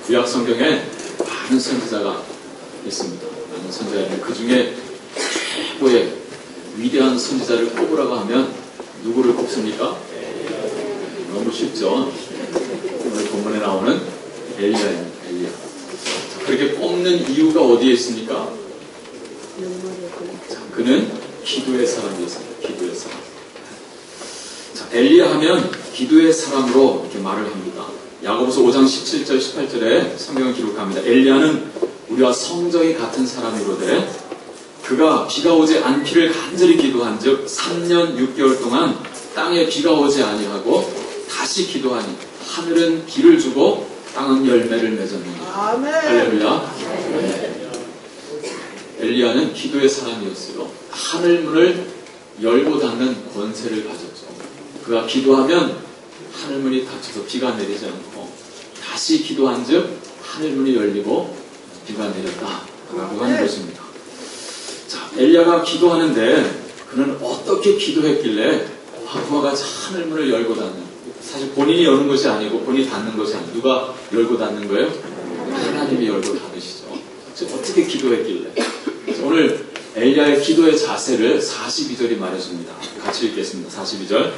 구약 성경에 많은 선지자가 있습니다. 많은 선지자가 있는데 그 중에 최고의 위대한 선지자를 꼽으라고 하면 누구를 꼽습니까? 너무 쉽죠. 오늘 본문에 나오는 엘리야입니다. 엘리야. 그렇게 뽑는 이유가 어디에 있습니까? 자, 그는 기도의 사람이었습니다. 기도의 사람. 자, 엘리야 하면 기도의 사람으로 이렇게 말을 합니다. 야고보서 5장 17절 18절에 성경을 기록합니다. 엘리야는 우리와 성정이 같은 사람이로되 그가 비가 오지 않기를 간절히 기도한 즉 3년 6개월 동안 땅에 비가 오지 아니하고 다시 기도하니 하늘은 비를 주고 땅은 열매를 맺었느니라. 아멘. 할렐루야. 네. 엘리야는 기도의 사람이었어요. 하늘문을 열고 닫는 권세를 가졌죠. 그가 기도하면 하늘문이 닫혀서 비가 내리지 않고 다시 기도한 즉 하늘문이 열리고 비가 내렸다라고 하는 것입니다. 자, 엘리야가 기도하는데 그는 어떻게 기도했길래 그와 같이 하늘문을 열고 닫는, 사실 본인이 여는 것이 아니고 본인이 닫는 것이 아니고 누가 열고 닫는 거예요? 하나님이 열고 닫으시죠. 어떻게 기도했길래? 오늘 엘리야의 기도의 자세를 42절이 말해줍니다. 같이 읽겠습니다. 42절.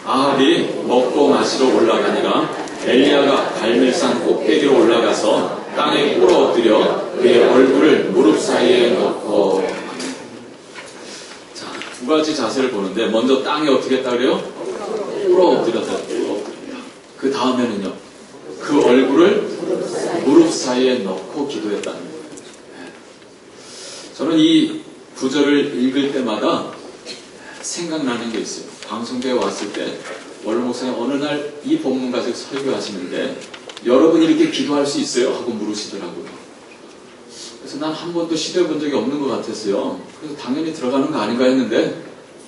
아합이 먹고 마시러 올라가니라 엘리야가 갈멜산 꼭대기로 올라가서 땅에 꿇어 엎드려 그의 얼굴을 무릎 사이에 넣고. 자, 두 가지 자세를 보는데 먼저 땅에 어떻게 했다 그래요? 꿇어 엎드렸다. 그 다음에는요, 그 얼굴을 무릎 사이에 넣고 기도했다는 거예요. 저는 이 구절을 읽을 때마다 생각나는 게 있어요. 방송대에 왔을 때 원로 목사님 어느 날 이 본문 가지고 설교하시는데 여러분이 이렇게 기도할 수 있어요? 하고 물으시더라고요. 그래서 난 한 번도 시도해 본 적이 없는 것 같았어요. 그래서 당연히 들어가는 거 아닌가 했는데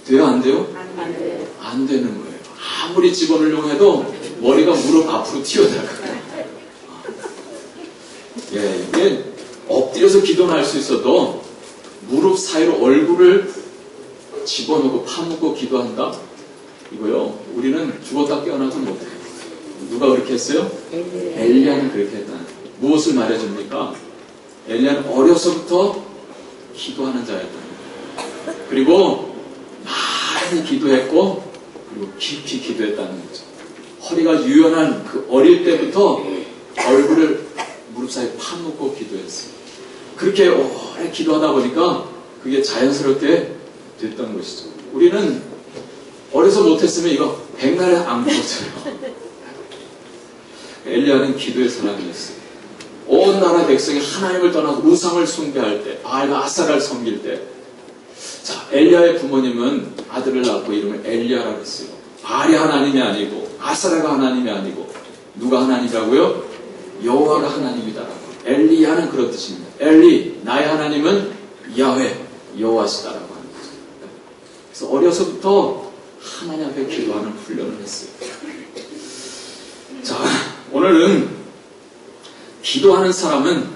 돼요? 안 돼요? 안 돼요. 안 되는 거예요. 아무리 집어넣으려고 해도 머리가 무릎 앞으로 튀어나가요. 예, 이게 엎드려서 기도는 할 수 있어도 무릎 사이로 얼굴을 집어넣고 파묻고 기도한다? 이거요, 우리는 죽었다 깨어나도 못해요. 누가 그렇게 했어요? 엘리야는 그렇게 했다. 무엇을 말해줍니까? 엘리야는 어려서부터 기도하는 자였다. 그리고 많이 기도했고 그리고 깊이 기도했다는 거죠. 허리가 유연한 그 어릴 때부터 얼굴을 무릎 사이에 파묻고 기도했어요. 그렇게 오래 기도하다 보니까 그게 자연스럽게 됐던 것이죠. 우리는 어려서 못했으면 이거 백날에 안 먹었어요. 엘리야는 기도의 사람이었어요. 온 나라 백성이 하나님을 떠나서 우상을 숭배할 때, 바알과 아사라를 섬길 때, 자, 엘리야의 부모님은 아들을 낳고 이름을 엘리야라고 했어요. 바알이 하나님이 아니고 아사라가 하나님이 아니고 누가 하나님이라고요? 여호와가 하나님이다라고. 엘리야는 그런 뜻입니다. 엘리, 나의 하나님은 야훼, 여호와시다라고 하는 거죠. 그래서 어려서부터 하나님 앞에 기도하는 훈련을 했어요. 자, 오늘은 기도하는 사람은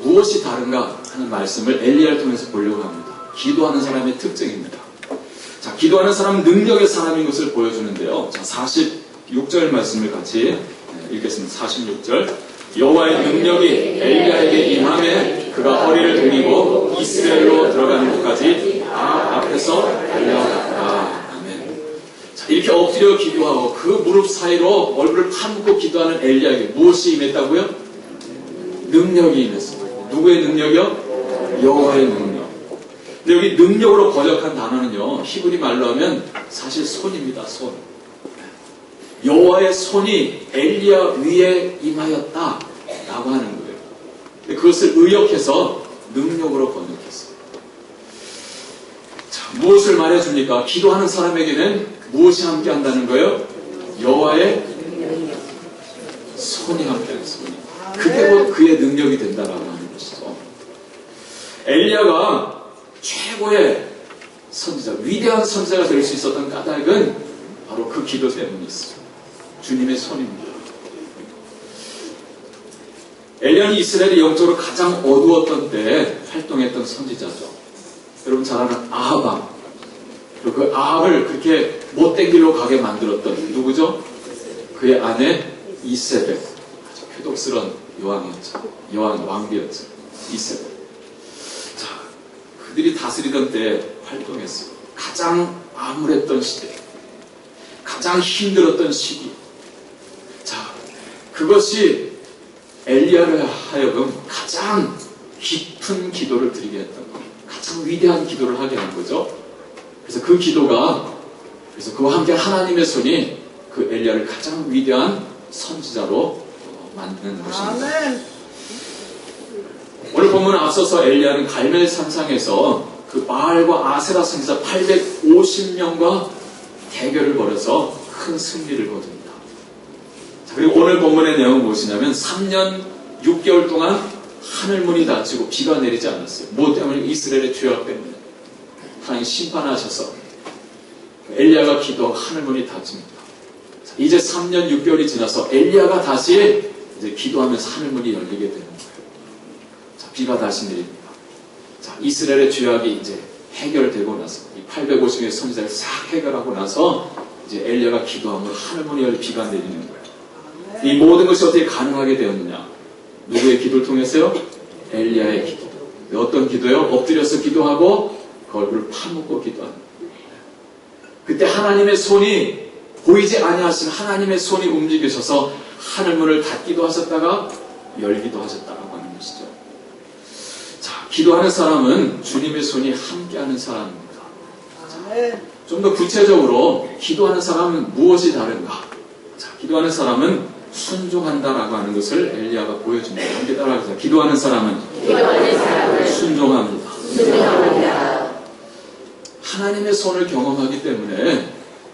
무엇이 다른가 하는 말씀을 엘리야를 통해서 보려고 합니다. 기도하는 사람의 특징입니다. 자, 기도하는 사람은 능력의 사람인 것을 보여주는데요. 자, 46절 말씀을 같이 읽겠습니다. 46절. 여호와의 능력이 엘리야에게 임하매 그가 허리를 돌리고 이스라엘로 들어가는 곳까지 앞에서 달려갔다. 아멘. 자, 이렇게 엎드려 기도하고 그 무릎 사이로 얼굴을 파묻고 기도하는 엘리야에게 무엇이 임했다고요? 능력이 임했습니다. 누구의 능력이요? 여호와의 능력. 근데 여기 능력으로 번역한 단어는요, 히브리 말로 하면 사실 손입니다. 손. 여호와의 손이 엘리야 위에 임하였다 라고 하는 거예요. 근데 그것을 의역해서 능력으로 번역했어요. 자, 무엇을 말해줍니까? 기도하는 사람에게는 무엇이 함께 한다는 거예요? 여호와의 손이 함께 하는 손이. 그게 곧 그의 능력이 된다라고 하는 것이죠. 엘리야가 최고의 선지자, 위대한 선지자가 될 수 있었던 까닭은 바로 그 기도 때문에 있어요. 주님의 손입니다. 엘리야는 이스라엘이 영적으로 가장 어두웠던 때에 활동했던 선지자죠. 여러분 잘 아는 아합 왕. 그리고 그 아합을 그렇게 못된 길로 가게 만들었던 누구죠? 그의 아내 이세벨. 아주 표독스러운 왕비였죠. 이세벨. 자, 그들이 다스리던 때 활동했어요. 가장 암울했던 시대, 가장 힘들었던 시기. 자, 그것이 엘리야를 하여금 가장 깊은 기도를 드리게 했던 거예요. 가장 위대한 기도를 하게 한 거죠. 그래서 그 기도가, 그래서 그와 함께 하나님의 손이 그 엘리야를 가장 위대한 선지자로 만드는 것입니다. 오늘 본문에 앞서서 엘리야는 갈멜 산상에서 그 바알과 아세라 선지자 850명과 대결을 벌여서 큰 승리를 거둡니다. 자, 그리고 오늘 본문의 내용은 무엇이냐면 3년 6개월 동안 하늘문이 닫히고 비가 내리지 않았어요. 뭐 때문에? 이스라엘의 죄악 때문에. 하나님 심판하셔서 엘리야가 기도하고 하늘문이 닫힙니다. 자, 이제 3년 6개월이 지나서 엘리야가 다시 이제 기도하면서 하늘문이 열리게 되는 거예요. 자, 비가 다시 내립니다. 자, 이스라엘의 죄악이 이제 해결되고 나서 이 850명의 선지자를 싹 해결하고 나서 이제 엘리야가 기도하면 하늘문이 열려 비가 내리는 거예요. 이 모든 것이 어떻게 가능하게 되었느냐? 누구의 기도를 통해서요? 엘리야의 기도. 어떤 기도요? 엎드려서 기도하고 그 얼굴을 파묻고 기도하는 거예요. 그때 하나님의 손이 보이지 아니하시는 하나님의 손이 움직이셔서 하늘문을 닫기도 하셨다가 열기도 하셨다고 하는 것이죠. 자, 기도하는 사람은 주님의 손이 함께하는 사람입니다. 좀 더 구체적으로 기도하는 사람은 무엇이 다른가? 자, 기도하는 사람은 순종한다라고 하는 것을 엘리야가 보여줍니다. 함께 따라하세요. 기도하는 사람은 순종합니다. 하나님의 손을 경험하기 때문에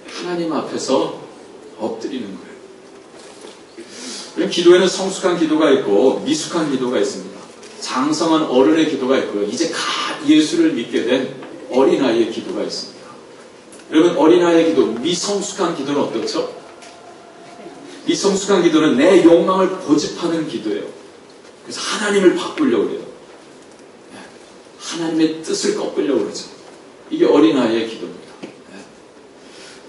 하나님 앞에서 엎드리는 거예요. 그럼 기도에는 성숙한 기도가 있고 미숙한 기도가 있습니다. 장성한 어른의 기도가 있고요. 이제 갓 예수를 믿게 된 어린아이의 기도가 있습니다. 여러분, 어린아이의 기도, 미성숙한 기도는 어떻죠? 미성숙한 기도는 내 욕망을 고집하는 기도예요. 그래서 하나님을 바꾸려고 해요. 하나님의 뜻을 꺾으려고 그러죠. 이게 어린아이의 기도입니다.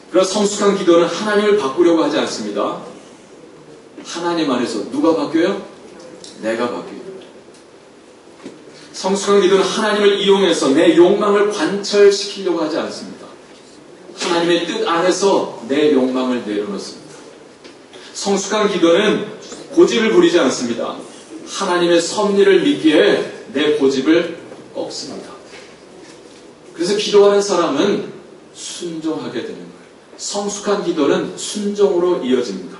그러나 성숙한 기도는 하나님을 바꾸려고 하지 않습니다. 하나님 안에서 누가 바뀌어요? 내가 바뀌어요. 성숙한 기도는 하나님을 이용해서 내 욕망을 관철시키려고 하지 않습니다. 하나님의 뜻 안에서 내 욕망을 내려놓습니다. 성숙한 기도는 고집을 부리지 않습니다. 하나님의 섭리를 믿기에 내 고집을 꺾습니다. 그래서 기도하는 사람은 순종하게 되는 거예요. 성숙한 기도는 순종으로 이어집니다.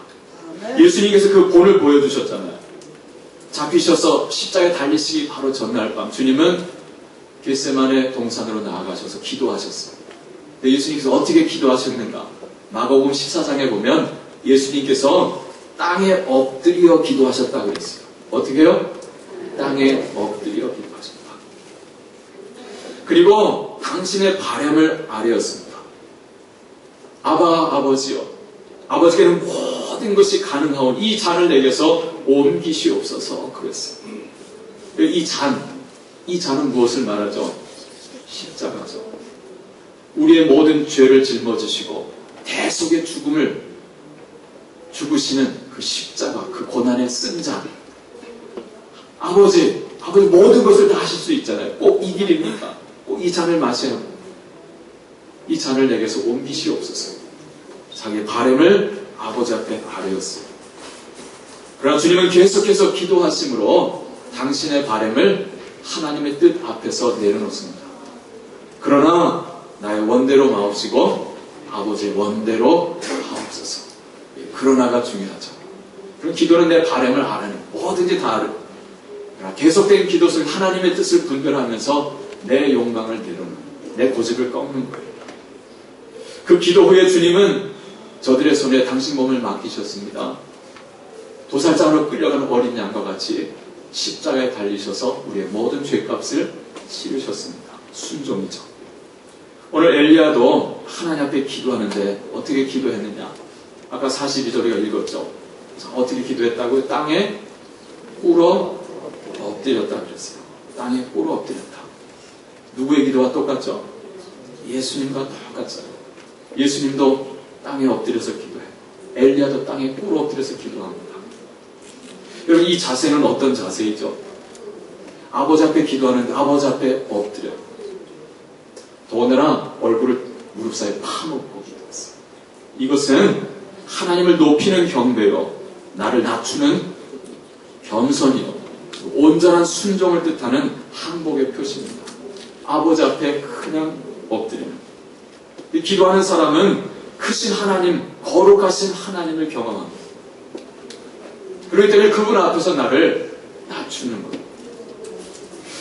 예수님께서 그 본을 보여주셨잖아요. 잡히셔서 십자가에 달리시기 바로 전날 밤 주님은 겟세마네 동산으로 나아가셔서 기도하셨어요. 근데 예수님께서 어떻게 기도하셨는가? 마가복음 14장에 보면 예수님께서 땅에 엎드려 기도하셨다고 그랬어요. 어떻게 해요? 땅에 엎드려 기도하셨다. 그리고 당신의 바람을 아뢰었습니다. 아버지여, 아버지께는 모든 것이 가능하오니 이 잔을 내게서 옮기시옵소서 그랬어요. 이 잔은 무엇을 말하죠? 십자가죠. 우리의 모든 죄를 짊어지시고 대속의 죽음을 죽으시는 그 십자가, 그 고난의 쓴 잔. 아버지 모든 것을 다 하실 수 있잖아요. 꼭 이 길입니까? 꼭 이 잔을 마셔야 합니다. 이 잔을 내게서 옮기시옵소서. 자기의 바람을 아버지 앞에 아뢰었어요. 그러나 주님은 계속해서 기도하심으로 당신의 바람을 하나님의 뜻 앞에서 내려놓습니다. 그러나 나의 원대로 마옵시고 아버지의 원대로 하옵소서. 그러나가 중요하죠. 그럼 기도는 내 바람을 아뢰는, 뭐든지 다 아뢰는. 그러나 계속된 기도 속에 하나님의 뜻을 분별하면서 내 욕망을 내려놓는, 내 고집을 꺾는 거예요. 그 기도 후에 주님은 저들의 손에 당신 몸을 맡기셨습니다. 도살장으로 끌려가는 어린 양과 같이 십자가에 달리셔서 우리의 모든 죄값을 치르셨습니다. 순종이죠. 오늘 엘리야도 하나님 앞에 기도하는데 어떻게 기도했느냐? 아까 42절에 읽었죠. 어떻게 기도했다고요? 땅에 꿇어 엎드렸다 그랬어요. 땅에 꿇어 엎드렸다. 누구의 기도와 똑같죠? 예수님과 똑같죠. 예수님도 땅에 엎드려서 기도해요. 엘리야도 땅에 꿇어 엎드려서 기도합니다. 여러분, 이 자세는 어떤 자세이죠? 아버지 앞에 기도하는데 아버지 앞에 엎드려. 더군다나 얼굴을 무릎 사이에 파놓고 기도했어요. 이것은 하나님을 높이는 경배요, 나를 낮추는 겸손이요, 온전한 순종을 뜻하는 항복의 표시입니다. 아버지 앞에 그냥 엎드리는. 기도하는 사람은 크신 하나님, 거룩하신 하나님을 경험합니다. 그렇기 때문에 그분 앞에서 나를 낮추는 거예요.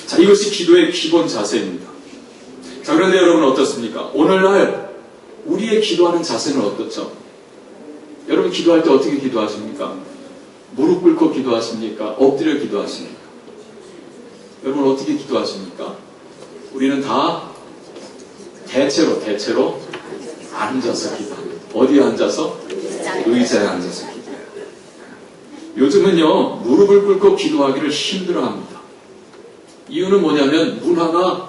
자, 이것이 기도의 기본 자세입니다. 자, 그런데 여러분 어떻습니까? 오늘날 우리의 기도하는 자세는 어떻죠? 여러분 기도할 때 어떻게 기도하십니까? 무릎 꿇고 기도하십니까? 엎드려 기도하십니까? 여러분 어떻게 기도하십니까? 우리는 다 대체로 앉아서 기도합니다. 어디에 앉아서? 의자에 앉아서 기도해요. 요즘은요, 무릎을 꿇고 기도하기를 힘들어합니다. 이유는 뭐냐면 문화가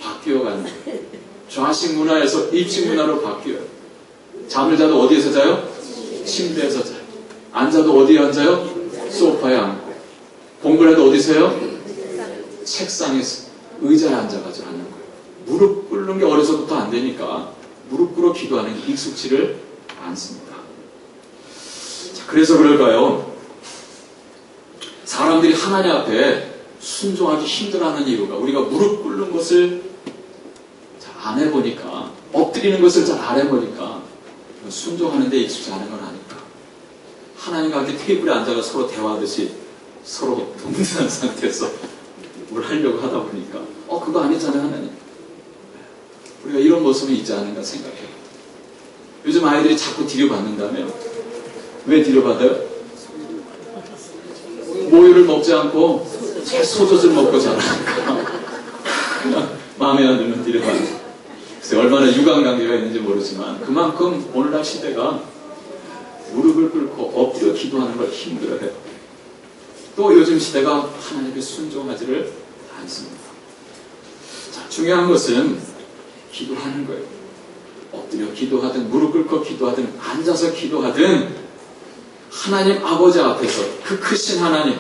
바뀌어가는 거예요. 좌식 문화에서 입식 문화로 바뀌어요. 잠을 자도 어디에서 자요? 침대에서 자요. 앉아도 어디에 앉아요? 소파에 앉고. 공부를 해도 어디서 해요? 책상에서, 의자에 앉아가지고 하는 거예요. 무릎 꿇는 게 어려서부터 안 되니까 무릎 꿇어 기도하는 게 익숙치를 않습니다. 자, 그래서 그럴까요? 사람들이 하나님 앞에 순종하기 힘들어하는 이유가 우리가 무릎 꿇는 것을 잘 안 해보니까, 엎드리는 것을 잘 안 해보니까 순종하는 데 익숙지 않은 건 아닐까. 하나님과 함께 테이블에 앉아서 서로 대화하듯이 서로 동등한 상태에서 뭘 하려고 하다 보니까 그거 아니잖아요, 하나님. 우리가 이런 모습이 있지 않은가 생각해요. 요즘 아이들이 자꾸 뒤려받는다며. 왜 뒤려받아요? 모유를 먹지 않고 소젖을 먹고 자라니까 그냥 마음에 안 들면 뒤려받는. 글쎄 얼마나 유관관계가 있는지 모르지만 그만큼 오늘날 시대가 무릎을 꿇고 엎드려 기도하는 걸 힘들어해요. 또 요즘 시대가 하나님께 순종하지를 않습니다. 자, 중요한 것은 기도하는 거예요. 엎드려 기도하든 무릎 꿇고 기도하든 앉아서 기도하든 하나님 아버지 앞에서, 그 크신 하나님,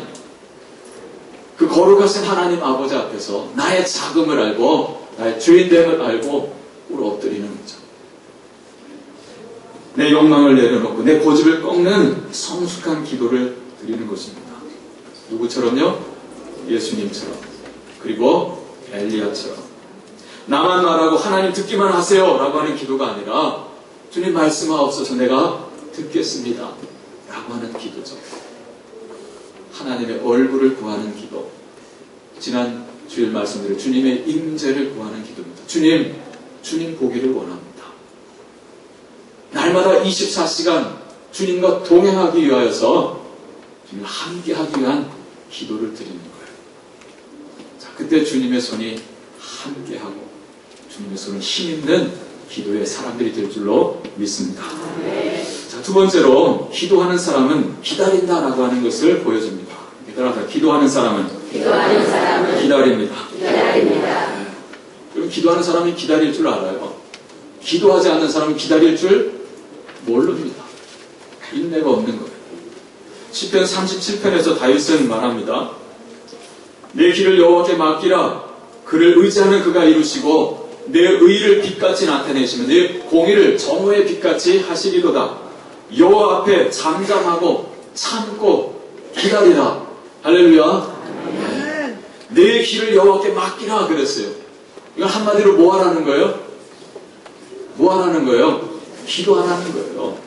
그 거룩하신 하나님 아버지 앞에서 나의 자금을 알고 나의 죄인됨을 알고 우리 엎드리는 거죠. 내 욕망을 내려놓고 내 고집을 꺾는 성숙한 기도를 드리는 것입니다. 누구처럼요? 예수님처럼, 그리고 엘리야처럼. 나만 말하고 하나님 듣기만 하세요 라고 하는 기도가 아니라 주님 말씀하옵소서 내가 듣겠습니다 라고 하는 기도죠. 하나님의 얼굴을 구하는 기도. 지난 주일 말씀대로 주님의 임재를 구하는 기도입니다. 주님 보기를 원합니다. 날마다 24시간 주님과 동행하기 위하여서 주님을 함께하기 위한 기도를 드리는 거예요. 자, 그때 주님의 손이 함께하고 주님의 손은 힘있는 기도의 사람들이 될 줄로 믿습니다. 자, 두 번째로 기도하는 사람은 기다린다라고 하는 것을 보여줍니다. 따라서 기도하는 사람은 기다립니다. 그럼 기도하는 사람이 기다릴 줄 알아요. 기도하지 않는 사람은 기다릴 줄 모릅니다. 인내가 없는 거예요. 시편 37편에서 다윗은 말합니다. 내 길을 여호와께 맡기라. 그를 의지하는 그가 이루시고 내 의를 빛같이 나타내시며 내 공의를 정오의 빛같이 하시리로다. 여호와 앞에 잠잠하고 참고 기다리라. 할렐루야. 내 길을 여호와께 맡기라 그랬어요. 이건 한마디로 뭐 하라는 거예요? 뭐 하라는 거예요? 기도하라는 거예요.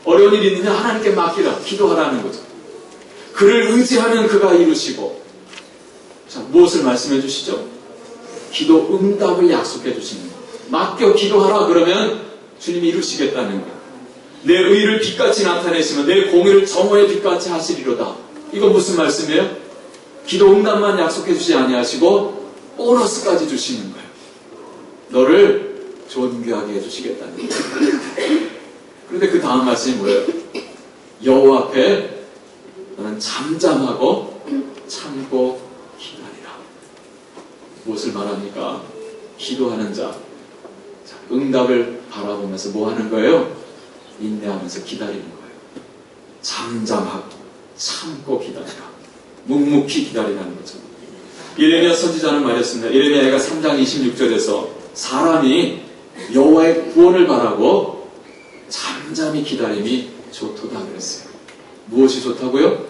어려운 일이 있느냐? 하나님께 맡기라. 기도하라는 거죠. 그를 의지하는 그가 이루시고. 자, 무엇을 말씀해 주시죠? 기도 응답을 약속해 주시는 거예요. 맡겨 기도하라 그러면 주님이 이루시겠다는 거예요. 내 의를 빛같이 나타내시며 내 공의를 정오의 빛같이 하시리로다. 이거 무슨 말씀이에요? 기도 응답만 약속해 주시지 아니하시고 보너스까지 주시는 거예요. 너를 존귀하게 해주시겠다는 거예요. 그런데 그 다음 말씀이 뭐예요? 여호와 앞에 너는 잠잠하고 참고 기다리라. 무엇을 말합니까? 기도하는 자. 자, 응답을 바라보면서 뭐 하는 거예요? 인내하면서 기다리는 거예요. 잠잠하고 참고 기다리라. 묵묵히 기다리라는 거죠. 예레미야 선지자는 말했습니다. 예레미야가 3장 26절에서 사람이 여호와의 구원을 바라고 잠잠히 기다림이 좋도다 그랬어요. 무엇이 좋다고요?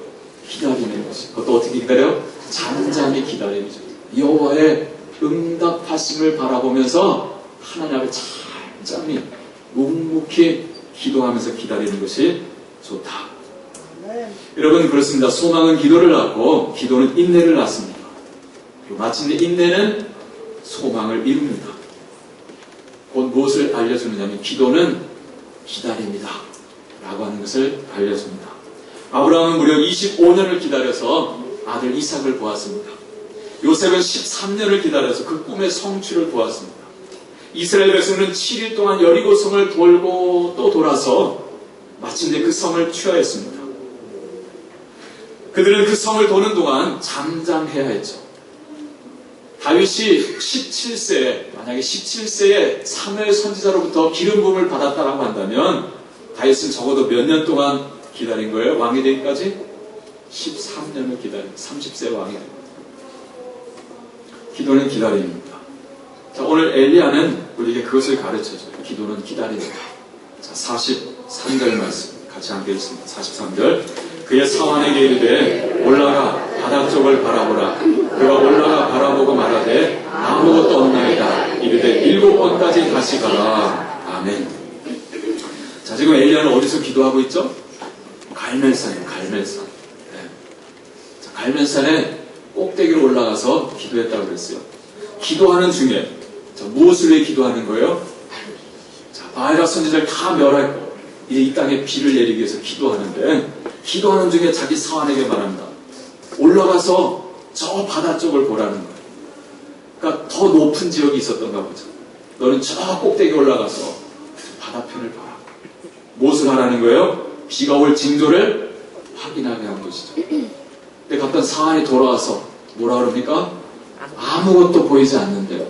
기다리는 것이. 그것도 어떻게 기다려? 잠잠히 기다리는 거죠. 여호와의 응답하심을 바라보면서 하나님 앞에 잠잠히 묵묵히 기도하면서 기다리는 것이 좋다. 여러분 그렇습니다. 소망은 기도를 낳고 기도는 인내를 낳습니다. 그리고 마침내 인내는 소망을 이룹니다. 곧 무엇을 알려주느냐면 기도는 기다립니다 라고 하는 것을 알려줍니다. 아브라함은 무려 25년을 기다려서 아들 이삭을 보았습니다. 요셉은 13년을 기다려서 그 꿈의 성취를 보았습니다. 이스라엘 백성은 7일 동안 여리고 성을 돌고 또 돌아서 마침내 그 성을 취하였습니다. 그들은 그 성을 도는 동안 잠잠해야 했죠. 다윗이 17세에, 만약에 17세에 사무엘 선지자로부터 기름 부음을 받았다라고 한다면 다윗은 적어도 몇 년 동안 기다린 거예요? 왕이 되기까지? 13년을 기다린 30세 왕이 됩니다. 기도는 기다림입니다. 자, 오늘 엘리야는 우리에게 그것을 가르쳐줘요. 기도는 기다립니다. 자, 43절 말씀 같이 함께 읽습니다. 43절. 그의 사환에게 이르되 올라가 바다 쪽을 바라보라. 그가 올라가 바라보고 말하되 아무것도 없나이다. 이르되 7번까지 다시 가라. 아멘. 자, 지금 엘리야는 어디서 기도하고 있죠? 갈멜산이에요. 갈멜산. 네. 자, 갈멜산에 꼭대기로 올라가서 기도했다고 그랬어요. 기도하는 중에 자, 무엇을 위해 기도하는 거예요? 자, 바알과 선지자를 다 멸했고 이제 이 땅에 비를 내리기 위해서 기도하는데 기도하는 중에 자기 사환에게 말합니다. 올라가서 저 바다 쪽을 보라는 거예요. 그러니까 더 높은 지역이 있었던가 보죠. 너는 저 꼭대기 올라가서 바다편을 봐라. 무엇을 하라는 거예요? 비가 올 징조를 확인하게 한 것이죠. 근데 갔던 사환이 돌아와서 뭐라 그럽니까? 아무것도 보이지 않는데요.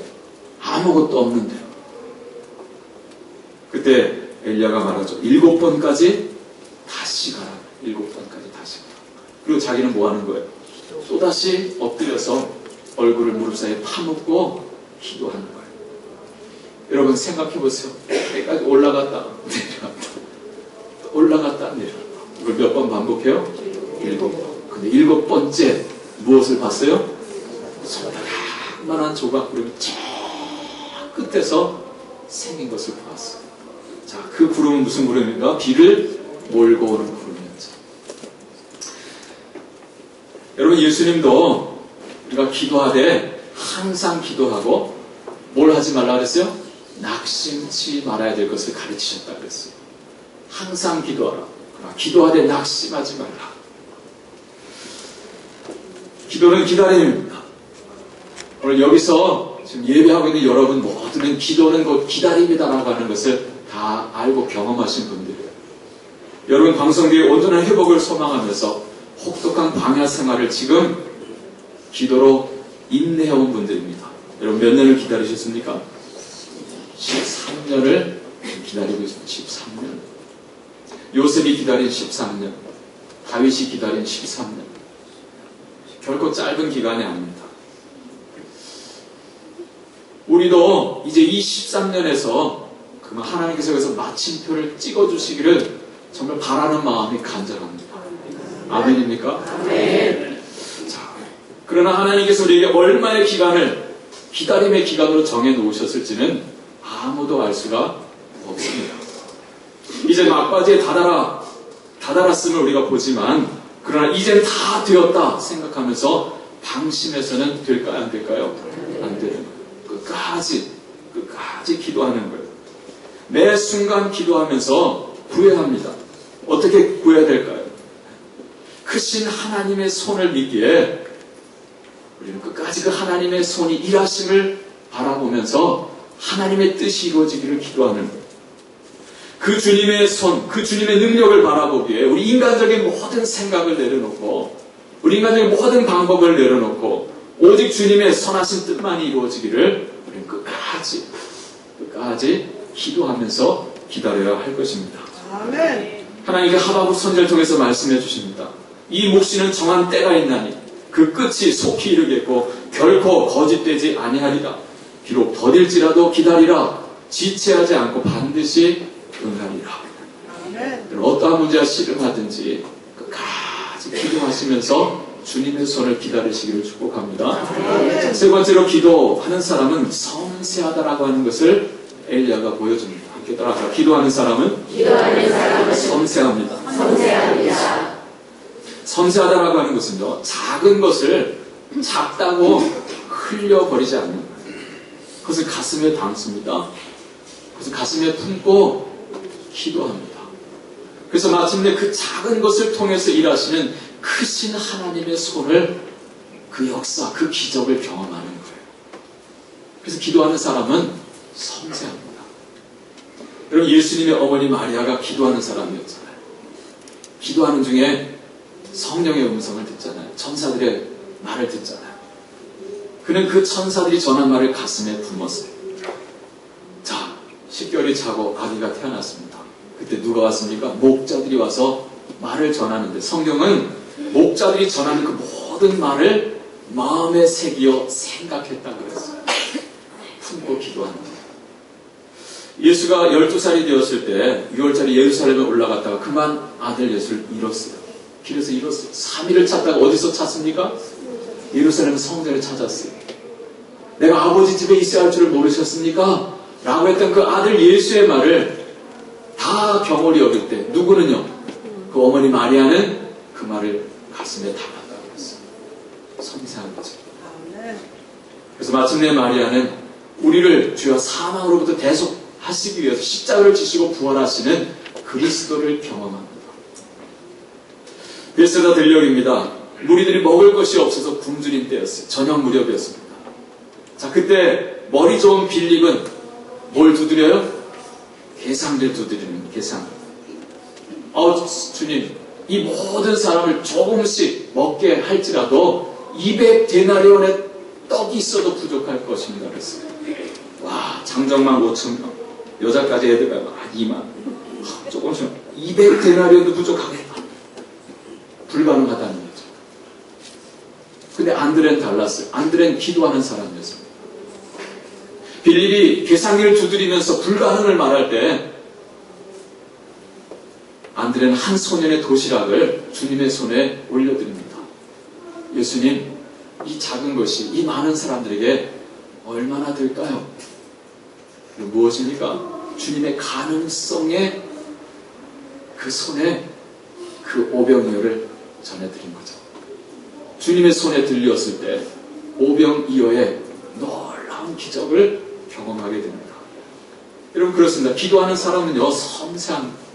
아무것도 없는데요. 그때 엘리야가 말하죠. 7번까지 다시 가라. 7번까지 다시 가라. 그리고 자기는 뭐 하는 거예요? 또다시 엎드려서 얼굴을 무릎 사이에 파묻고 기도하는 거예요. 여러분 생각해 보세요. 여기까지 올라갔다 내려갔다 올라갔다 내려갔다. 이걸 몇 번 반복해요? 7번. 근데 7번째 무엇을 봤어요? 손가락만한 조각구름이 저 끝에서 생긴 것을 보았어요. 자, 그 구름은 무슨 구름인가? 비를 몰고 오는 구름이었죠. 여러분 예수님도 우리가 기도하되 항상 기도하고 뭘 하지 말라 그랬어요? 낙심치 말아야 될 것을 가르치셨다 그랬어요. 항상 기도하라. 기도하되 낙심하지 말라. 기도는 기다림입니다. 오늘 여기서 지금 예배하고 있는 여러분 모두는 기도는 곧 기다림이다라고 하는 것을 다 알고 경험하신 분들이에요. 여러분 방송계의 온전한 회복을 소망하면서 혹독한 광야 생활을 지금 기도로 인내해온 분들입니다. 여러분 몇 년을 기다리셨습니까? 13년을 기다리고 있습니다. 13년. 요셉이 기다린 13년. 다윗이 기다린 13년. 결코 짧은 기간이 아닙니다. 우리도 이제 이 13년에서 하나님께서 여기서 마침표를 찍어주시기를 정말 바라는 마음이 간절합니다. 아멘입니까? 아멘. 자, 그러나 하나님께서 우리에게 얼마의 기간을 기다림의 기간으로 정해놓으셨을지는 아무도 알 수가 없습니다. 이제 막바지에 다다랐음을 우리가 보지만 그러나 이젠 다 되었다 생각하면서 방심해서는 될까요? 안 될까요? 안 되는 거예요. 끝까지 기도하는 거예요. 매 순간 기도하면서 구해합니다. 어떻게 구해야 될까요? 크신 하나님의 손을 믿기에 우리는 끝까지 그 하나님의 손이 일하심을 바라보면서 하나님의 뜻이 이루어지기를 기도하는 거예요. 그 주님의 손, 그 주님의 능력을 바라보기에 우리 인간적인 모든 생각을 내려놓고 우리 인간적인 모든 방법을 내려놓고 오직 주님의 선하신 뜻만이 이루어지기를 우리는 끝까지 기도하면서 기다려야 할 것입니다. 아멘. 하나님께 하박국 선지자를 통해서 말씀해 주십니다. 이 몫이는 정한 때가 있나니 그 끝이 속히 이르겠고 결코 거짓되지 아니하리라. 비록 더딜지라도 기다리라. 지체하지 않고 반드시 응하리라. 어떠한 문제가 씨름하든지 끝까지 기도하시면서 주님의 손을 기다리시기를 축복합니다. 세 번째로 기도하는 사람은 섬세하다라고 하는 것을 엘리야가 보여줍니다. 함께 따라서 기도하는 사람은 섬세합니다. 섬세하다라고 하는 것은요, 작은 것을 작다고 흘려버리지 않는 거예요. 그것을 가슴에 담습니다. 그것을 가슴에 품고 기도합니다. 그래서 마침내 그 작은 것을 통해서 일하시는 크신 하나님의 손을, 그 역사, 그 기적을 경험하는 거예요. 그래서 기도하는 사람은 섬세합니다. 여러분, 예수님의 어머니 마리아가 기도하는 사람이었잖아요. 기도하는 중에 성령의 음성을 듣잖아요. 천사들의 말을 듣잖아요. 그는 그 천사들이 전한 말을 가슴에 품었어요. 자, 10개월이 차고 아기가 태어났습니다. 그때 누가 왔습니까? 목자들이 와서 말을 전하는데, 성경은 목자들이 전하는 그 모든 말을 마음에 새기어 생각했다고 그랬어요. 품고 기도합니다. 예수가 12살이 되었을 때 6월절에 예루살렘에 올라갔다가 그만 아들 예수를 잃었어요. 길에서 잃었어요. 3일을 찾다가 어디서 찾습니까? 예루살렘 성전을 찾았어요. 내가 아버지 집에 있어야 할 줄을 모르셨습니까? 라고 했던 그 아들 예수의 말을 다 경홀히 여길 때, 누구는요? 그 어머니 마리아는 그 말을 가슴에 담았다고 했어요. 섬세한 거죠. 그래서 마침내 마리아는 우리를 주여 사망으로부터 대속하시기 위해서 십자가를 지시고 부활하시는 그리스도를 경험합니다. 베세다 들녘입니다. 무리들이 먹을 것이 없어서 굶주린 때였어요. 저녁 무렵이었습니다. 자, 그때 머리 좋은 빌립은 뭘 두드려요? 게상들 두드리는 게상. 주님, 이 모든 사람을 조금씩 먹게 할지라도 200데나리온의 떡이 있어도 부족할 것입니다. 그랬어요. 와, 장정만 5,000명, 여자까지 애들가 2만, 조금씩 200데나리온도 부족하겠다. 불가능하다는 거죠. 근데 안드레는 달랐어요. 안드레는 기도하는 사람이었습니다. 빌립이 계산기를 두드리면서 불가능을 말할 때 안드레는 한 소년의 도시락을 주님의 손에 올려드립니다. 예수님, 이 작은 것이 이 많은 사람들에게 얼마나 될까요? 무엇입니까? 주님의 가능성에 그 손에 그 오병이어를 전해드린 거죠. 주님의 손에 들렸을 때 오병이어의 놀라운 기적을 경험하게 됩니다. 여러분, 그렇습니다. 기도하는 사람은요, 섬세한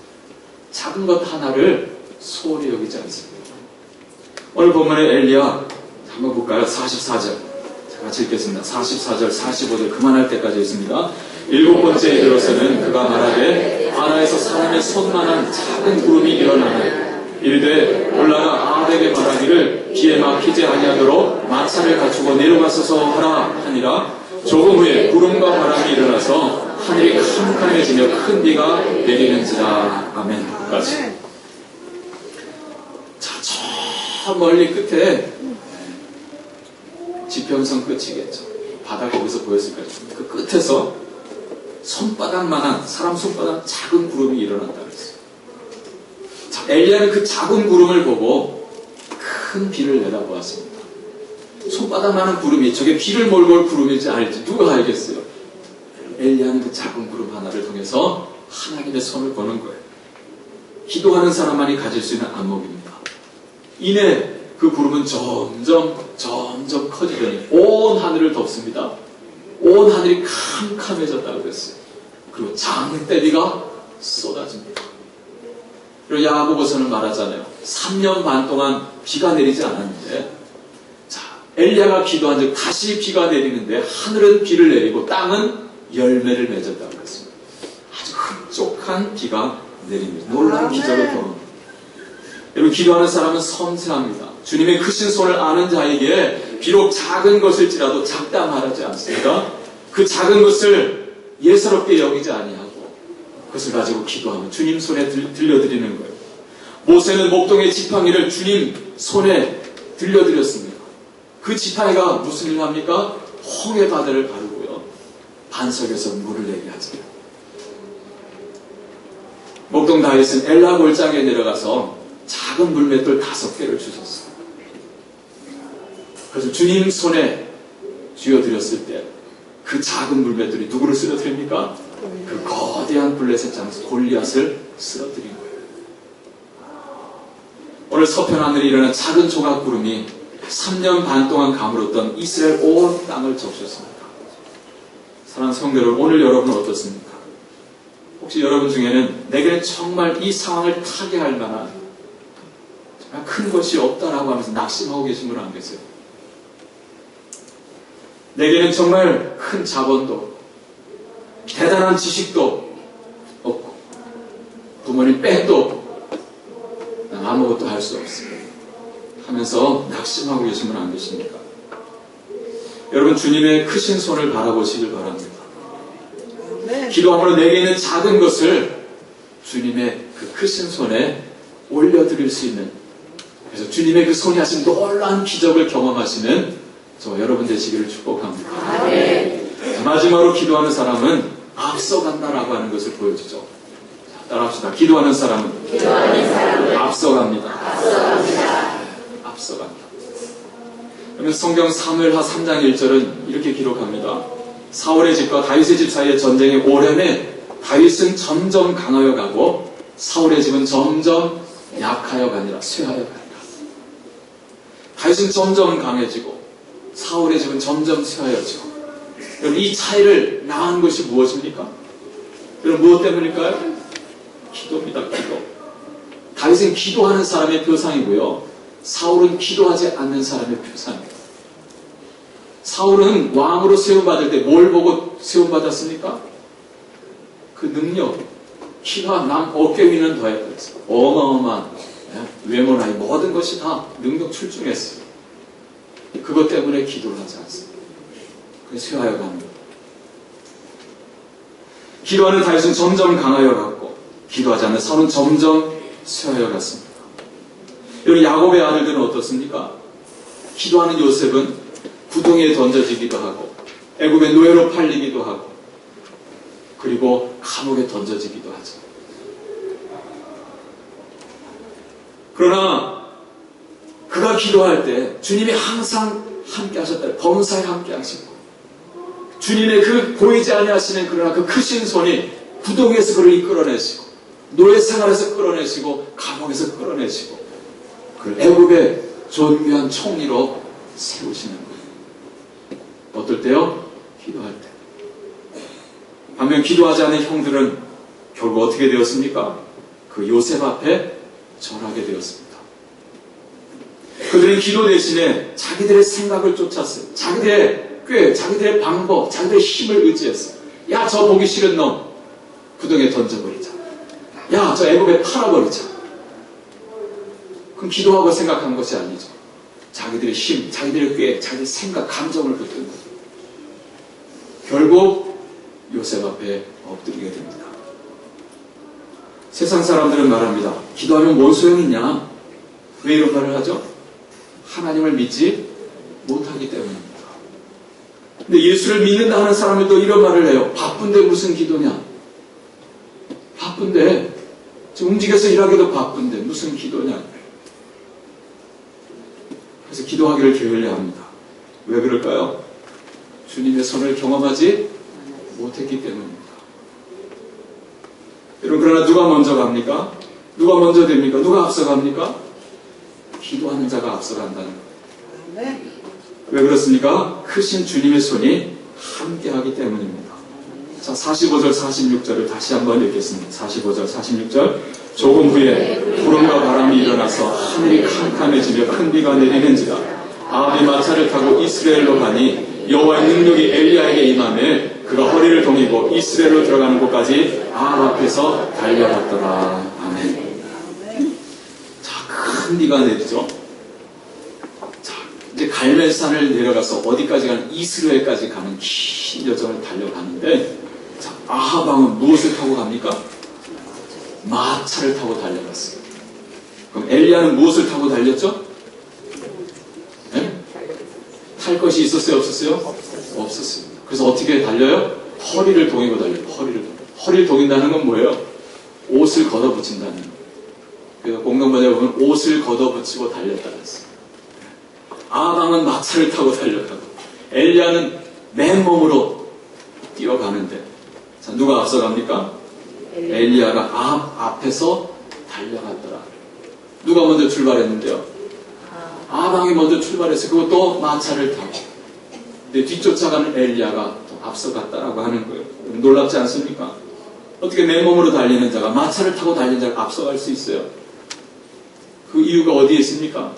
작은 것 하나를 소홀히 여기지 않습니다. 오늘 본문의 엘리야 한번 볼까요? 44절 같이 읽겠습니다. 44절 45절 그만할 때까지 있습니다. 7번째에 이르러서는 그가 말하되 바다에서 사람의 손만한 작은 구름이 일어나네. 이르되 올라가 아합에게 말하기를 비에 막히지 아니하도록 마차를 갖추고 내려가소서 하라 하니라. 조금 후에 구름과 바람이 일어나서 하늘이 캄캄해지며 큰 비가 내리는지라. 아멘. 까지. 자, 저 멀리 끝에 지평선 끝이겠죠. 바다 거기서 보였을 거예요. 그 끝에서 손바닥만한, 사람 손바닥 작은 구름이 일어난다 그랬어요. 자, 엘리야는 그 작은 구름을 보고 큰 비를 내다보았습니다. 손바닥만한 구름이 저게 비를 몰고 올 구름인지 알지 누가 알겠어요? 엘리야는 그 작은 구름 하나를 통해서 하나님의 손을 보는 거예요. 기도하는 사람만이 가질 수 있는 안목입니다. 이내 그 구름은 점점 커지더니 온 하늘을 덮습니다. 온 하늘이 캄캄해졌다고 그랬어요. 그리고 장대비가 쏟아집니다. 그리고 야고보서는 말하잖아요. 3년 반 동안 비가 내리지 않았는데, 자, 엘리야가 기도한 즉 다시 비가 내리는데 하늘은 비를 내리고 땅은 열매를 맺었다고 그랬습니다. 아주 흡족한 비가 내립니다. 놀라운 기적을 경험합니다. 여러분, 기도하는 사람은 섬세합니다. 주님의 크신 손을 아는 자에게 비록 작은 것일지라도 작다 말하지 않습니다. 그 작은 것을 예사롭게 여기지 아니하고 그것을 가지고 기도하면 주님 손에 들려드리는 거예요. 모세는 목동의 지팡이를 주님 손에 들려드렸습니다. 그 지팡이가 무슨 일을 합니까? 홍해 바다를 가르고요, 반석에서 물을 내게 하죠. 목동 다윗은 엘라 골짜기에 내려가서 작은 물맷돌 5개를 주셨어요. 그래서 주님 손에 쥐어드렸을 때 그 작은 물맷돌이 누구를 쓰러뜨립니까? 그 거대한 블레셋 장수 골리앗을 쓰러뜨린 거예요. 오늘 서편 하늘에 일어난 작은 조각구름이 3년 반 동안 가물었던 이스라엘 온 땅을 적셨습니다. 사랑하는 성도 여러분, 오늘 여러분은 어떻습니까? 혹시 여러분 중에는 내게는 정말 이 상황을 타개할 만한 정말 큰 것이 없다라고 하면서 낙심하고 계신 분 안 계세요? 내게는 정말 큰 자본도 대단한 지식도 없고 부모님 빽도 없고 난 아무것도 할 수 없어 하면서 낙심하고 계신 분 안 계십니까? 여러분, 주님의 크신 손을 바라보시길 바랍니다. 기도함으로 내게 있는 작은 것을 주님의 그 크신 손에 올려드릴 수 있는, 그래서 주님의 그 손이 하신 놀라운 기적을 경험하시는 저 여러분 되시기를 축복합니다. 자, 마지막으로 기도하는 사람은 앞서간다라고 하는 것을 보여주죠. 자, 따라합시다. 기도하는 사람은 앞서갑니다. 앞서간다. 그러면 성경 사무엘하 3장 1절은 이렇게 기록합니다. 사울의 집과 다윗의 집 사이의 전쟁이 오래내 다윗은 점점 강하여 가고 사울의 집은 점점 약하여 가니라, 쇠하여 가니라. 다윗은 점점 강해지고 사울의 집은 점점 쇠하여지고. 여러분, 이 차이를 낳은 것이 무엇입니까? 여러분, 무엇 때문일까요? 기도입니다. 기도. 다윗은 기도하는 사람의 표상이고요, 사울은 기도하지 않는 사람의 표상입니다. 사울은 왕으로 세움받을 때 뭘 보고 세움받았습니까? 그 능력, 키가 남 어깨 위는 더했어요. 어마어마한 외모나 모든 것이 다 능력 출중했어요. 그것 때문에 기도를 하지 않습니다. 그래서 쇠하여 갑니다. 기도하는 다윗은 점점 강하여 갔고 기도하지 않는 사울은 점점 쇠하여 갔습니다. 여러분, 야곱의 아들들은 어떻습니까? 기도하는 요셉은 구덩이에 던져지기도 하고 애굽의 노예로 팔리기도 하고 그리고 감옥에 던져지기도 하죠. 그러나 그가 기도할 때 주님이 항상 함께 하셨다. 범사에 함께 하시고 주님의 그 보이지 아니하시는 그러나 그 크신 손이 구덩이에서 그를 이끌어내시고 노예 생활에서 끌어내시고 감옥에서 끌어내시고 그를 애굽의 존귀한 총리로 세우시는 거예요. 어떨 때요? 기도할 때. 반면 기도하지 않은 형들은 결국 어떻게 되었습니까? 그 요셉 앞에 절하게 되었습니다. 그들은 기도 대신에 자기들의 생각을 쫓았어요. 자기들의 꾀, 자기들의 방법, 자기들의 힘을 의지했어요. 야, 저 보기 싫은 놈 구덩이에 던져버리자. 야, 저 애굽에 팔아버리자. 그럼 기도하고 생각한 것이 아니죠. 자기들의 힘, 자기들의 꾀, 자기들의 생각, 감정을 붙든 거예요. 결국 요셉 앞에 엎드리게 됩니다. 세상 사람들은 말합니다. 기도하면 뭔 소용이 있냐? 왜 이런 말을 하죠? 하나님을 믿지 못하기 때문입니다. 근데 예수를 믿는다 하는 사람들도 이런 말을 해요. 바쁜데 무슨 기도냐? 바쁜데 지금 움직여서 일하기도 바쁜데 무슨 기도냐? 그래서 기도하기를 게을려 합니다. 왜 그럴까요? 주님의 손을 경험하지 못했기 때문입니다. 여러분, 그러나 누가 먼저 갑니까? 누가 먼저 됩니까? 누가 앞서갑니까? 기도하는 자가 앞서간다는 거예요. 왜 그렇습니까? 크신 주님의 손이 함께하기 때문입니다. 자, 45절 46절을 다시 한번 읽겠습니다. 45절 46절. 조금 후에 구름과 바람이 일어나서 하늘이 캄캄해지며 큰 비가 내리는지라. 아합이 마차를 타고 이스라엘로 가니 여호와의 능력이 엘리야에게 임하며 그가 허리를 동이고 이스라엘로 들어가는 곳까지 아합 앞에서 달려갔더라. 아멘. 자, 큰 비가 내리죠. 자, 이제 갈멜산을 내려가서 어디까지 가는, 이스라엘까지 가는 긴 여정을 달려가는데, 자, 아합 왕은 무엇을 타고 갑니까? 마차를 타고 달려갔어요. 그럼 엘리야는 무엇을 타고 달렸죠? 네? 탈 것이 있었어요? 없었어요? 없었습니다. 그래서 어떻게 달려요? 허리를 동이고 달려요. 허리를 동인다는 건 뭐예요? 옷을 걷어붙인다는 거예요. 그래서 공동번역에 보면 옷을 걷어붙이고 달렸다고 했어요. 아방은 마차를 타고 달렸다고. 엘리야는 맨몸으로 뛰어가는데, 자, 누가 앞서갑니까? 엘리야가 앞에서 달려갔더라. 누가 먼저 출발했는데요? 아방이 먼저 출발해서 그것도 마차를 타고, 근데 뒤쫓아가는 엘리야가 또 앞서갔다라고 하는 거예요. 놀랍지 않습니까? 어떻게 맨몸으로 달리는 자가 마차를 타고 달리는 자가 앞서갈 수 있어요? 그 이유가 어디에 있습니까?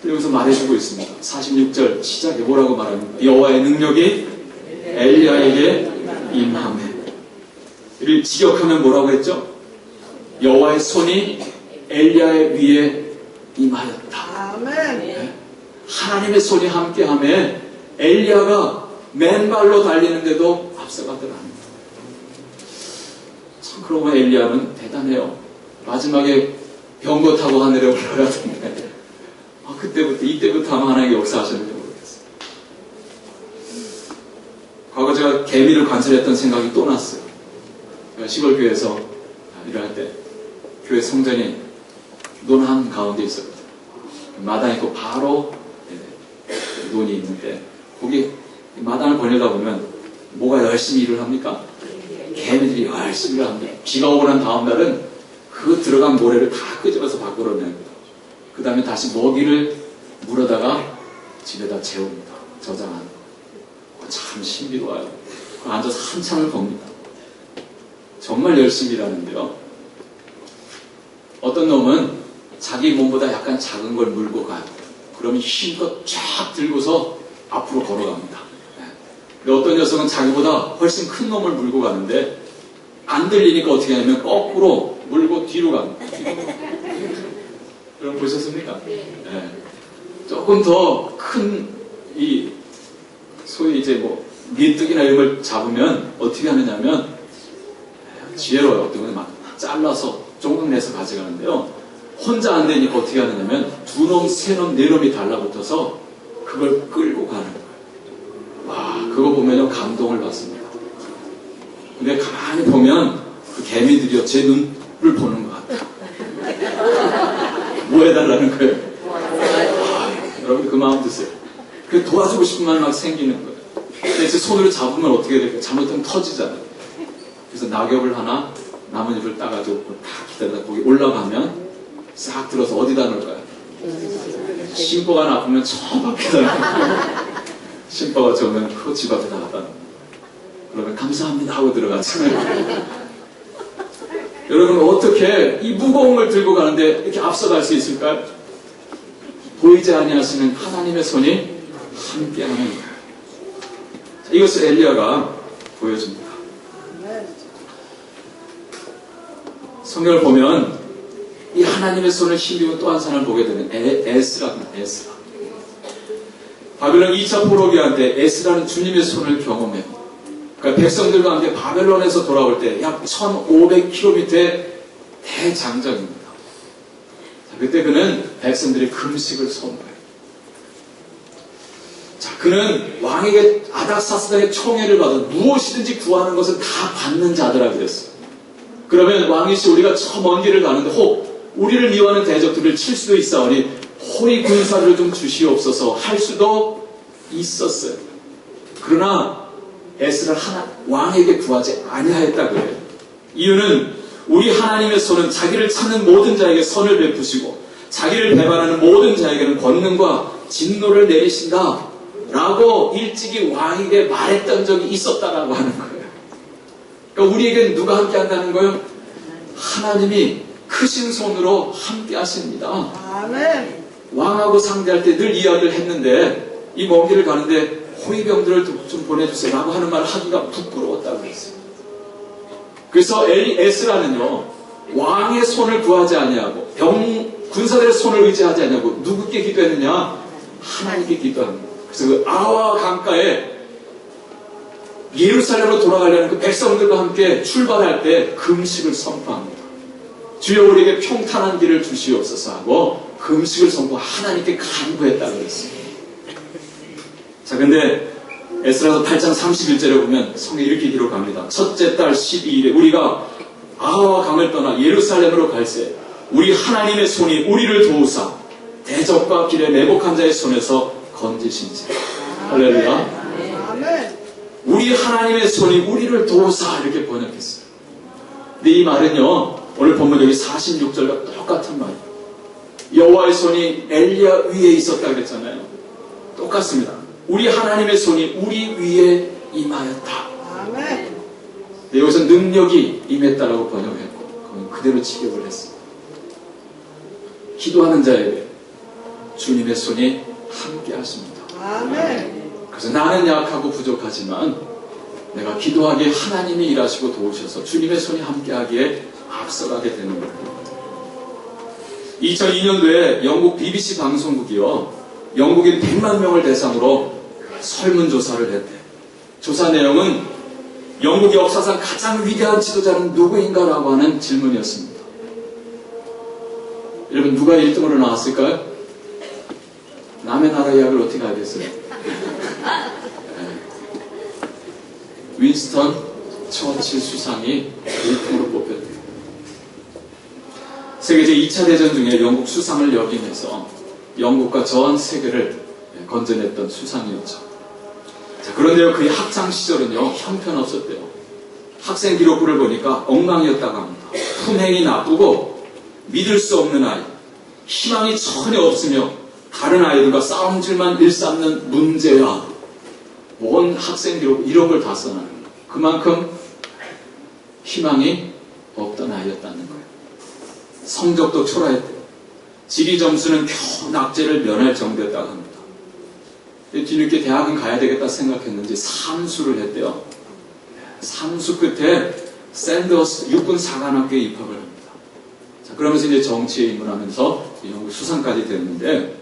여기서 말해주고 있습니다. 46절 시작에 뭐라고 말합니까? 여호와의 능력이 엘리야에게 임하매. 이를 직역하면 뭐라고 했죠? 여호와의 손이 엘리야의 위에 임하였다. 아멘. 네? 하나님의 손이 함께하며 엘리야가 맨발로 달리는데도 앞서가더라. 참 그러고 보면 엘리야는 대단해요. 마지막에 병거 타고 하늘에 올라가던데 이때부터 아마 하나님의 역사하셨는지 모르겠어요. 과거 제가 개미를 관찰했던 생각이 또 났어요. 시골 교회에서 일할 때 교회 성전이 논한 가운데 있었거든요. 마당이 있고 바로 논이 있는데 거기 마당을 거닐다 보면 뭐가 열심히 일을 합니까? 개미들이 열심히 일을 합니다. 비가 오고 난 다음 날은 그 들어간 모래를 다 끄집어서 밖으로 냅니다. 그 다음에 다시 먹이를 물어다가 집에다 재웁니다. 저장하는 거. 참 신비로워요. 앉아서 한참을 봅니다. 정말 열심히 일하는데요. 어떤 놈은 자기 몸보다 약간 작은 걸 물고 가요. 그러면 힘껏 쫙 들고서 앞으로 걸어갑니다. 근데 어떤 녀석은 자기보다 훨씬 큰 놈을 물고 가는데 안 들리니까 어떻게 하냐면 거꾸로 물고 뒤로 갑니다. 여러분 보셨습니까? 네. 조금 더 큰 이 소위 이제 뭐 민뜨기나 이런 걸 잡으면 어떻게 하느냐면 지혜로워요. 어떤 건 막 잘라서 조금 내서 가져가는데요. 혼자 안 되니까 어떻게 하느냐면 두 놈, 세 놈, 네 놈이 달라붙어서 그걸 끌고 가는 거예요. 와, 그거 보면요 감동을 받습니다. 근데 가만히 보면 그 개미들이요 제 눈을 보는 것 같아요. 뭐 해달라는 거예요? 여러분 그 마음 드세요. 그 도와주고 싶은 마음이 막 생기는 거예요. 근데 제 손으로 잡으면 어떻게 될까요? 잘못하면 터지잖아요. 그래서 낙엽을 하나 나뭇잎을 따가지고 다 기다리다 거기 올라가면 싹 들어서 어디다 놓을까요? 심보가 나쁘면 저 밖에다 놓고 심보가 좋으면 그 집 앞에다 갖다 놓고 그러면 감사합니다 하고 들어가잖아요. 여러분 어떻게 이 무거운 걸 들고 가는데 이렇게 앞서갈 수 있을까요? 보이지 아니하시는 하나님의 손이 함께하는 거예요. 자, 이것을 엘리야가 보여줍니다. 성경을 보면 이 하나님의 손을 힘입은 또 한 사람을 보게 되는 에스라입니다. 에스라. 바벨론 2차 포로기한 때 에스라는 주님의 손을 경험해요. 그러니까 백성들과 함께 바벨론에서 돌아올 때 약 1500km의 대장정입니다. 자, 그때 그는 백성들의 금식을 선포해요. 자, 그는 왕에게 아닥사스단의 총애를 받아 무엇이든지 구하는 것을 다 받는 자들아 그랬어요. 그러면 왕이시 우리가 저 먼 길을 가는데 혹 우리를 미워하는 대적들을 칠 수도 있사오니 호위 군사를 좀 주시옵소서 할 수도 있었어요. 그러나 에스라를 왕에게 구하지 아니하였다고 해요. 이유는 우리 하나님의 손은 자기를 찾는 모든 자에게 선을 베푸시고 자기를 배반하는 모든 자에게는 권능과 진노를 내리신다 라고 일찍이 왕에게 말했던 적이 있었다라고 하는 거예요. 그러니까 우리에게는 누가 함께 한다는 거예요? 하나님이 크신 손으로 함께 하십니다. 아멘. 왕하고 상대할 때 늘 이야기를 했는데 이 먼 길을 가는데 호위병들을 좀 보내주세요 라고 하는 말을 하기가 부끄러웠다고 했어요. 그래서 에스라는요 왕의 손을 구하지 아니하고 군사들의 손을 의지하지 아니하고 누구께 기도했느냐? 하나님께 기도합니다. 그래서 그 아와 강가에 예루살렘으로 돌아가려는 그 백성들과 함께 출발할 때 금식을 선포합니다. 주여 우리에게 평탄한 길을 주시옵소서 하고 금식을 선포 하나님께 간구했다 그랬어요. 자, 근데 에스라서 8장 31절에 보면 성에 이렇게 기록합니다. 첫째 달 12일에 우리가 아하와 강을 떠나 예루살렘으로 갈새 우리 하나님의 손이 우리를 도우사 대적과 길에 매복한 자의 손에서 건지신지. 할렐루야. 우리 하나님의 손이 우리를 도우사 이렇게 번역했어요. 근데 이 말은요, 오늘 본문 여기 46절과 똑같은 말이에요. 여호와의 손이 엘리야 위에 있었다 그랬잖아요. 똑같습니다. 우리 하나님의 손이 우리 위에 임하였다. 아멘. 여기서 능력이 임했다라고 번역했고 그대로 직역을 했어요. 기도하는 자에게 주님의 손이 함께 하십니다. 아멘. 그래서 나는 약하고 부족하지만 내가 기도하기에 하나님이 일하시고 도우셔서 주님의 손이 함께하기에 앞서가게 되는 거예요. 2002년도에 영국 BBC 방송국이요, 영국인 100만 명을 대상으로 설문조사를 했대. 조사 내용은 영국 역사상 가장 위대한 지도자는 누구인가라고 하는 질문이었습니다. 여러분 누가 1등으로 나왔을까요? 남의 나라 이야기를 어떻게 알겠어요? 윈스턴 처칠 수상이 1등으로 뽑혔대요. 세계제 2차 대전 중에 영국 수상을 역임해서 영국과 전 세계를 건져냈던 수상이었죠. 자, 그런데요, 그의 학창 시절은요, 형편없었대요. 학생 기록부를 보니까 엉망이었다고 합니다. 품행이 나쁘고 믿을 수 없는 아이, 희망이 전혀 없으며 다른 아이들과 싸움질만 일삼는 문제야. 뭔 학생 기록 이런 걸 다 써놔요. 그만큼 희망이 없던 아이였다는 거예요. 성적도 초라했대요. 지리 점수는 겨우 낙제를 면할 정도였다고 합니다. 뒤늦게 대학은 가야 되겠다 생각했는지 삼수를 했대요. 삼수 끝에 샌더스 육군 사관학교에 입학을 합니다. 자, 그러면서 이제 정치에 입문하면서 영국 수상까지 됐는데,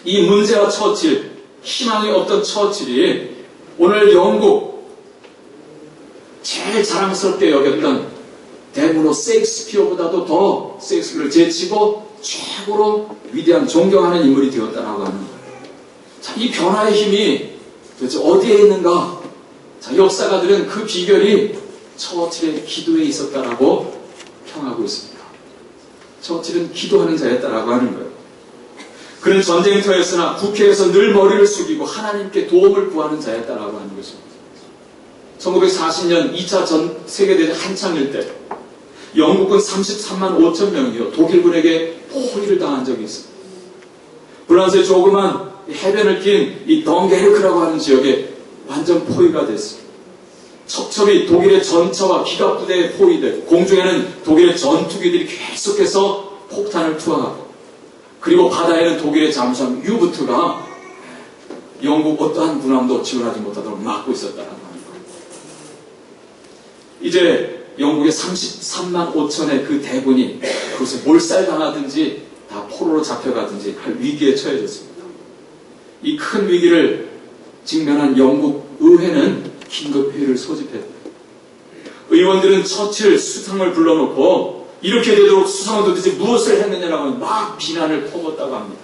이 문제와 처칠, 희망이 없던 처칠이 오늘 영국 제일 자랑스럽게 여겼던 대문호 세익스피어보다도 더 세익스피어를 제치고 최고로 위대한 존경하는 인물이 되었다라고 하는 거예요. 자, 이 변화의 힘이 도대체 어디에 있는가? 자, 역사가들은 그 비결이 처칠의 기도에 있었다라고 평하고 있습니다. 처칠은 기도하는 자였다라고 하는 거예요. 그는 전쟁터였으나 국회에서 늘 머리를 숙이고 하나님께 도움을 구하는 자였다라고 하는 것입니다. 1940년 2차 세계대전 한창일 때 영국군 33만 5천 명이요, 독일군에게 포위를 당한 적이 있습니다. 프랑스의 조그만 해변을 낀 이 덩게르크라고 하는 지역에 완전 포위가 됐습니다. 첩첩이 독일의 전차와 기갑부대에 포위되고 공중에는 독일의 전투기들이 계속해서 폭탄을 투하하고, 그리고 바다에는 독일의 잠수함 유부트가 영국 어떠한 군함도 지원하지 못하도록 막고 있었다는 겁니다. 이제 영국의 33만 5천의 그 대군이 그것에 몰살당하든지 다 포로로 잡혀가든지 할 위기에 처해졌습니다. 이 큰 위기를 직면한 영국 의회는 긴급회의를 소집했다. 의원들은 처칠 수상을 불러놓고 이렇게 되도록 수상은 도대체 무엇을 했느냐라고 막 비난을 퍼붓다고 합니다.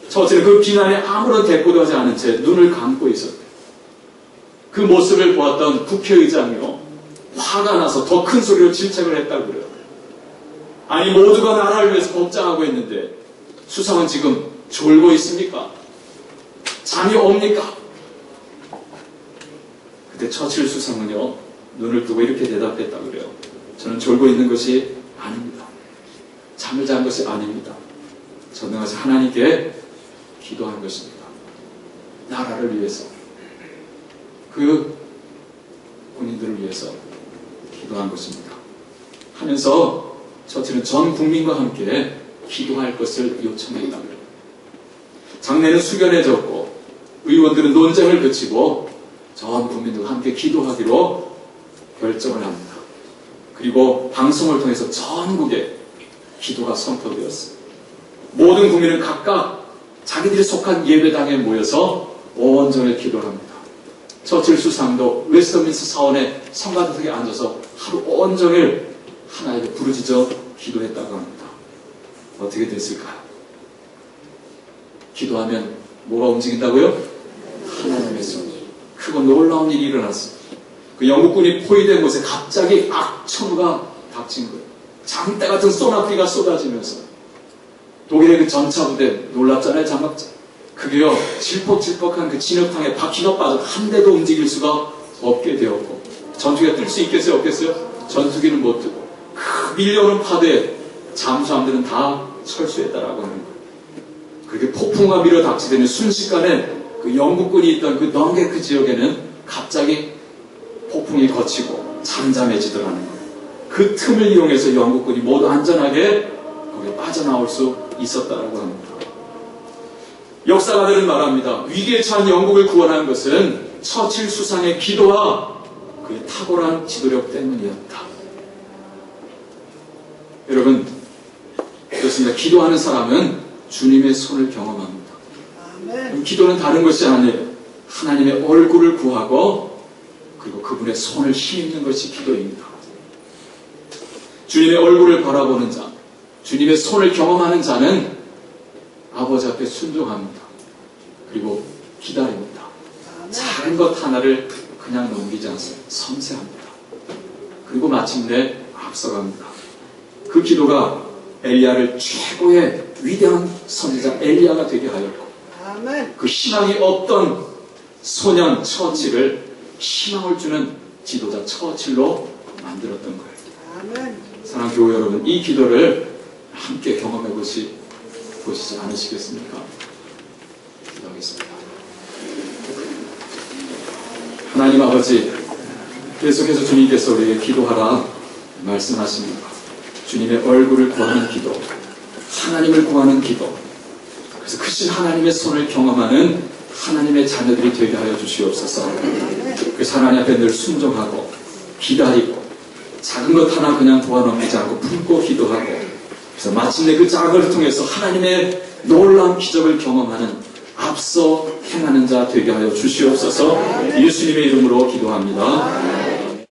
처칠은 그 비난에 아무런 대꾸도 하지 않은 채 눈을 감고 있었대요. 그 모습을 보았던 국회의장이요, 화가 나서 더 큰 소리로 질책을 했다고 그래요. 아니, 모두가 나라를 위해서 법장하고 있는데 수상은 지금 졸고 있습니까? 잠이 옵니까? 그때 처칠 수상은요, 눈을 뜨고 이렇게 대답했다고 그래요. 저는 졸고 있는 것이 아닙니다. 잠을 잔 것이 아닙니다. 전능하신 하나님께 기도한 것입니다. 나라를 위해서, 그 군인들을 위해서 기도한 것입니다. 하면서 처칠은 전 국민과 함께 기도할 것을 요청했다고 해요. 장례는 숙연해졌고 의원들은 논쟁을 그치고 전 국민들과 함께 기도하기로 결정을 합니다. 그리고 방송을 통해서 전국에 기도가 선포되었습니다. 모든 국민은 각각 자기들이 속한 예배당에 모여서 온전히 기도를 합니다. 처칠 수상도 웨스트민스터 사원의 성가대석에 앉아서 하루 온종일 하나님께 부르짖어 기도했다고 합니다. 어떻게 됐을까요? 기도하면 뭐가 움직인다고요? 하나님의 손. 크고 놀라운 일이 일어났습니다. 그 영국군이 포위된 곳에 갑자기 악천후가 닥친 거예요. 장대 같은 소나기가 쏟아지면서 독일의 그 전차부대 놀랍잖아요. 장갑차. 그게요 질퍽질퍽한 그 진흙탕에 바퀴가 빠져 한 대도 움직일 수가 없게 되었고, 전투기가 뜰 수 있겠어요? 없겠어요? 전투기는 못 뜨고 그 밀려오는 파도에 잠수함들은 다 철수했다라고 하는 거예요. 그렇게 폭풍과 밀어 닥치더니 순식간에 그 영국군이 있던 그 덩게크 지역에는 갑자기 폭풍이 거치고 잠잠해지더라는 거예요. 그 틈을 이용해서 영국군이 모두 안전하게 거기에 빠져나올 수 있었다라고 합니다. 역사가들은 말합니다. 위기에 처한 영국을 구원한 것은 처칠 수상의 기도와 그의 탁월한 지도력 때문이었다. 여러분, 그렇습니다. 기도하는 사람은 주님의 손을 경험합니다. 기도는 다른 것이 아니에요. 하나님의 얼굴을 구하고 그리고 그분의 손을 힘입는 것이 기도입니다. 주님의 얼굴을 바라보는 자, 주님의 손을 경험하는 자는 아버지 앞에 순종합니다. 그리고 기다립니다. 작은 것 하나를 그냥 넘기지 않습니다. 섬세합니다. 그리고 마침내 앞서갑니다. 그 기도가 엘리야를 최고의 위대한 선지자 엘리야가 되게 하였고, 그 희망이 없던 소년 처칠을 희망을 주는 지도자 처칠로 만들었던 거예요. 사랑하는 교회 여러분, 이 기도를 함께 경험해 보시지 않으시겠습니까? 기도하겠습니다. 하나님 아버지, 계속해서 주님께서 우리에게 기도하라 말씀하십니다. 주님의 얼굴을 구하는 기도, 하나님을 구하는 기도, 그래서 크신 하나님의 손을 경험하는 하나님의 자녀들이 되게 하여 주시옵소서. 그래서 하나님 앞에 늘 순종하고 기다리고 작은 것 하나 그냥 도와넘기지 않고 품고 기도하고, 그래서 마침내 그 작은 것을 통해서 하나님의 놀라운 기적을 경험하는 앞서 행하는 자 되게 하여 주시옵소서. 예수님의 이름으로 기도합니다.